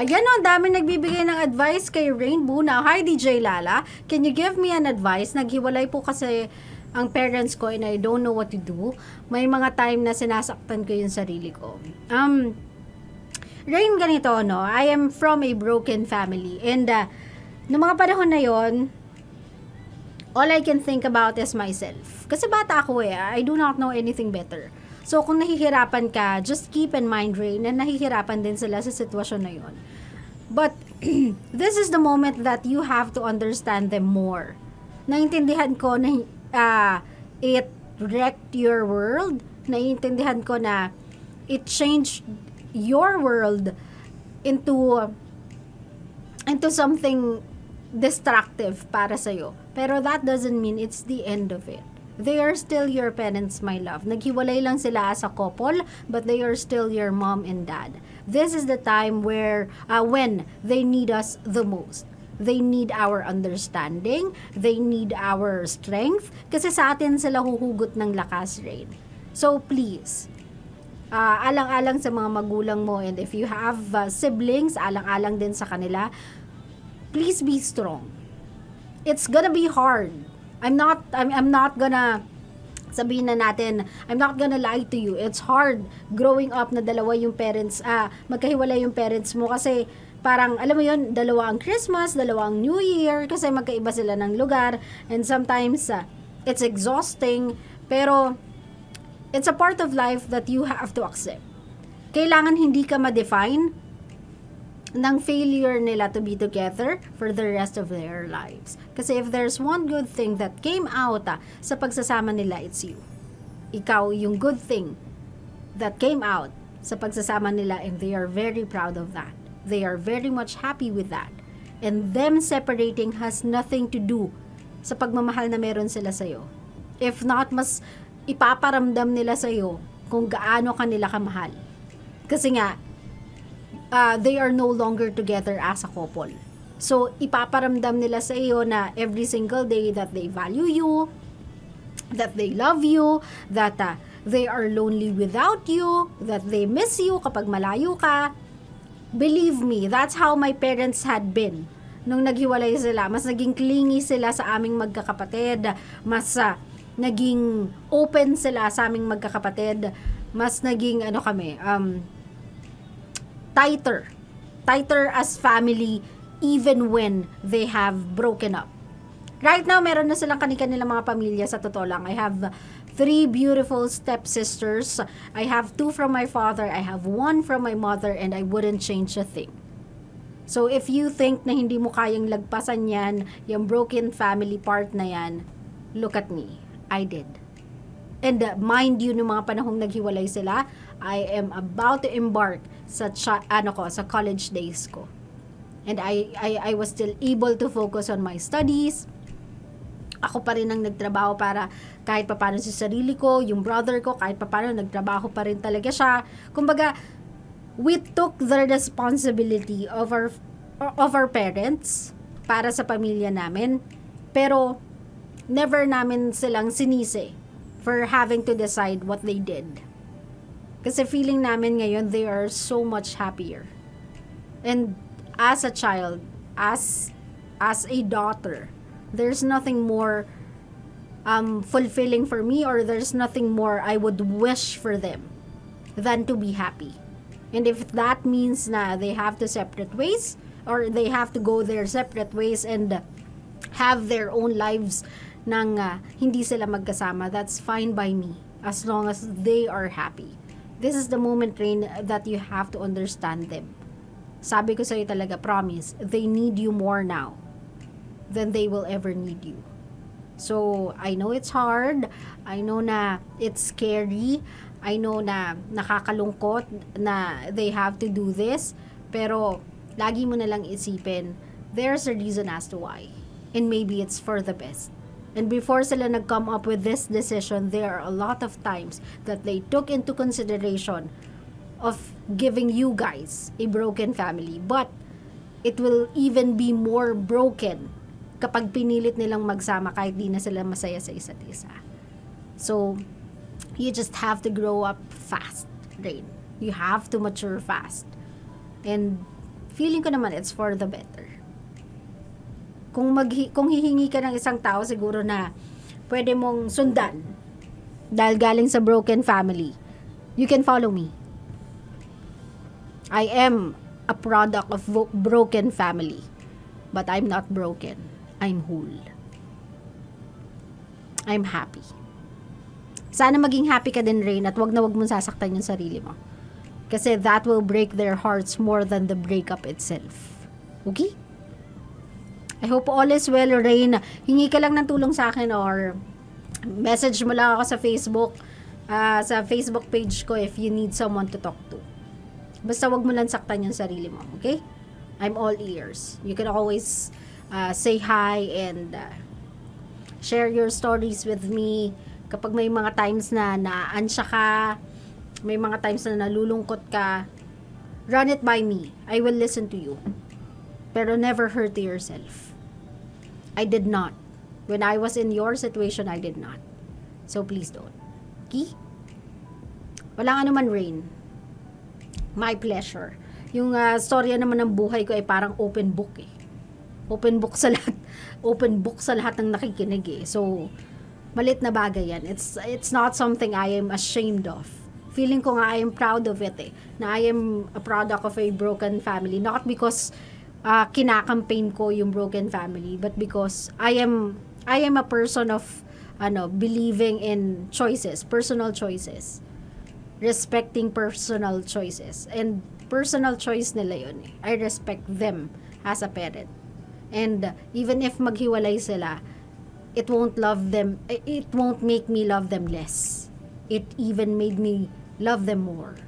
Ayan o, ang dami nagbibigay ng advice kay Rainbow na, "Hi DJ Lala, can you give me an advice? Naghiwalay po kasi ang parents ko and I don't know what to do. May mga time na sinasaktan ko yung sarili ko." Rain, ganito, no? I am from a broken family. And, noong mga panahon na yon, all I can think about is myself. Kasi bata ako eh. I do not know anything better. So, kung nahihirapan ka, just keep in mind, Rain, na nahihirapan din sila sa sitwasyon na yon. But, this is the moment that you have to understand them more. Naintindihan ko na it wrecked your world. Naintindihan ko na it changed your world into something destructive para sa'yo. Pero that doesn't mean it's the end of it. They are still your parents, my love. Naghiwalay lang sila as a couple, but they are still your mom and dad. This is the time where, when they need us the most. They need our understanding. They need our strength. Kasi sa atin sila huhugot ng lakas, Rain. So please, alang-alang sa mga magulang mo, and if you have siblings, alang-alang din sa kanila, please be strong. It's gonna be hard. I'm not gonna sabihin na natin, I'm not gonna lie to you. It's hard growing up na dalawa yung parents, magkahiwalay yung parents mo kasi parang, alam mo yun, dalawa ang Christmas, dalawa ang New Year, kasi magkaiba sila ng lugar, and sometimes, it's exhausting, pero it's a part of life that you have to accept. Kailangan hindi ka ma-define ng failure nila to be together for the rest of their lives. Kasi if there's one good thing that came out sa pagsasama nila, it's you. Ikaw yung good thing that came out sa pagsasama nila, and they are very proud of that. They are very much happy with that. And them separating has nothing to do sa pagmamahal na meron sila sa'yo. If not, mas ipaparamdam nila sa'yo kung gaano kanila kamahal. Kasi nga, they are no longer together as a couple. So, ipaparamdam nila sa iyo na every single day that they value you, that they love you, that they are lonely without you, that they miss you kapag malayo ka. Believe me, that's how my parents had been. Nung naghiwalay sila, mas naging clingy sila sa aming magkakapatid, mas naging open sila sa aming magkakapatid, mas naging tighter as family even when they have broken up. Right now, meron na silang kanilang mga pamilya, sa totoo lang. I have 3 beautiful stepsisters. I have 2 from my father, I have 1 from my mother, and I wouldn't change a thing. So if you think na hindi mo kayang lagpasan yan, yung broken family part na yan, look at me. I did. And mind you, nung mga panahong naghiwalay sila, I am about to embark sa college days ko. And I was still able to focus on my studies. Ako pa rin ang nagtrabaho para kahit papaano sa sarili ko, yung brother ko, kahit papaano nagtrabaho pa rin talaga siya. Kumbaga, we took the responsibility of our parents para sa pamilya namin. Pero, never namin silang sinisi for having to decide what they did. Kasi feeling namin ngayon, they are so much happier. And as a child, as a daughter, there's nothing more fulfilling for me, or there's nothing more I would wish for them than to be happy. And if that means na they have to separate ways, or they have to go their separate ways and have their own lives nang hindi sila magkasama, that's fine by me, as long as they are happy. This is the moment, Rain, that you have to understand them. Sabi ko sa'yo talaga, promise, they need you more now than they will ever need you. So, I know it's hard. I know na it's scary. I know na nakakalungkot na they have to do this. Pero, lagi mo na lang isipin, there's a reason as to why. And maybe it's for the best. And before sila nag-come up with this decision, there are a lot of times that they took into consideration of giving you guys a broken family. But, it will even be more broken kapag pinilit nilang magsama kahit di na sila masaya sa isa't isa. So, you just have to grow up fast, Rain. You have to mature fast. And feeling ko naman it's for the better. Kung hihingi ka ng isang tao, siguro na pwede mong sundan dahil galing sa broken family, you can follow me. I am a product of broken family, but I'm not broken. I'm whole. I'm happy. Sana maging happy ka din, Rain, at wag na wag mong sasaktan yung sarili mo. Kasi that will break their hearts more than the breakup itself. Okay? I hope all is well, Rain. Hingi ka lang ng tulong sa akin or message mo lang ako sa Facebook page ko if you need someone to talk to. Basta wag mo lang saktan yung sarili mo, okay? I'm all ears. You can always say hi and share your stories with me. Kapag may mga times na naansya ka, may mga times na nalulungkot ka, run it by me. I will listen to you. Pero never hurt yourself. I did not. When I was in your situation, I did not. So please don't. Okay? Walang anuman, Rain. My pleasure. Yung storya naman ng buhay ko ay parang open book eh. Open book sa lahat. Open book sa lahat ng nakikinig eh. So, malit na bagay yan. It's not something I am ashamed of. Feeling ko nga I am proud of it eh. Na I am a product of a broken family. Not because kinakampaign ko yung broken family, but because I am a person of believing in choices, personal choices. Respecting personal choices. And personal choice nila yun eh. I respect them as a parent. And even if maghiwalay sila, it won't make me love them less. It even made me love them more.